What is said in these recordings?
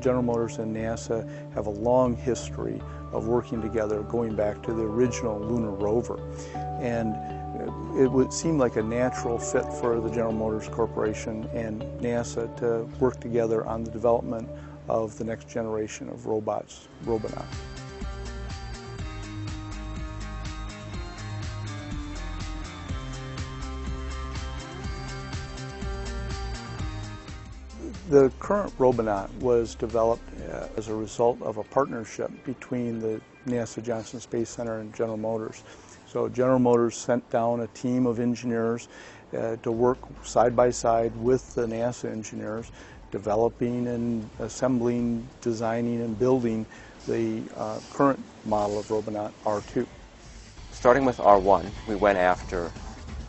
General Motors and NASA have a long history of working together going back to the original lunar rover. And it would seem like a natural fit for the General Motors Corporation and NASA to work together on the development of the next generation of robots, Robonaut. The current Robonaut was developed as a result of a partnership between the NASA Johnson Space Center and General Motors. So General Motors sent down a team of engineers to work side by side with the NASA engineers, developing and assembling, designing and building the current model of Robonaut R2. Starting with R1, we went after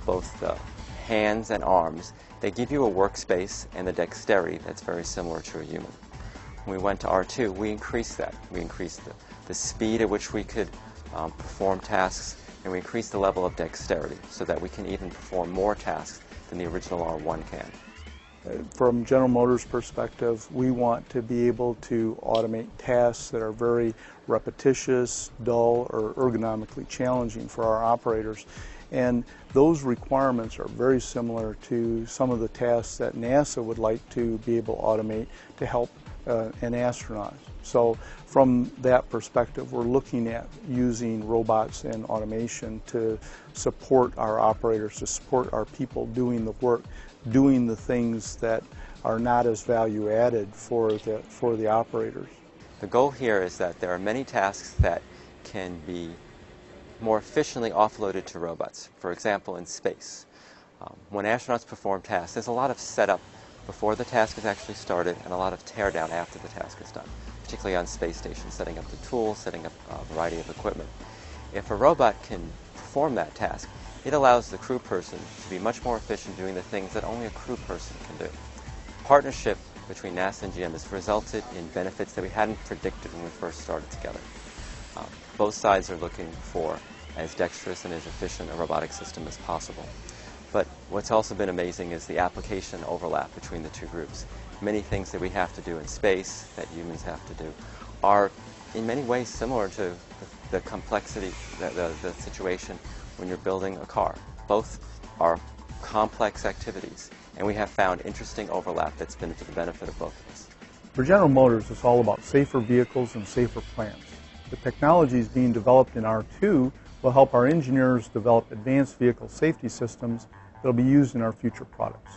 both the hands and arms. They give you a workspace and the dexterity that's very similar to a human. When we went to R2, we increased that. We increased the speed at which we could perform tasks, and we increased the level of dexterity so that we can even perform more tasks than the original R1 can. From General Motors' perspective, we want to be able to automate tasks that are very repetitious, dull, or ergonomically challenging for our operators. And those requirements are very similar to some of the tasks that NASA would like to be able to automate to help an astronaut. So from that perspective, we're looking at using robots and automation to support our operators, to support our people doing the work, doing the things that are not as value added for the operators. The goal here is that there are many tasks that can be more efficiently offloaded to robots. For example, in space. When astronauts perform tasks, there's a lot of setup before the task is actually started and a lot of teardown after the task is done, particularly on space stations, setting up the tools, setting up a variety of equipment. If a robot can perform that task, it allows the crew person to be much more efficient doing the things that only a crew person can do. Partnership between NASA and GM has resulted in benefits that we hadn't predicted when we first started together. Both sides are looking for as dexterous and as efficient a robotic system as possible. But what's also been amazing is the application overlap between the two groups. Many things that we have to do in space, that humans have to do, are in many ways similar to the complexity, the situation when you're building a car. Both are complex activities, and we have found interesting overlap that's been to the benefit of both of us. For General Motors, it's all about safer vehicles and safer plants. The technologies being developed in R2 will help our engineers develop advanced vehicle safety systems that will be used in our future products.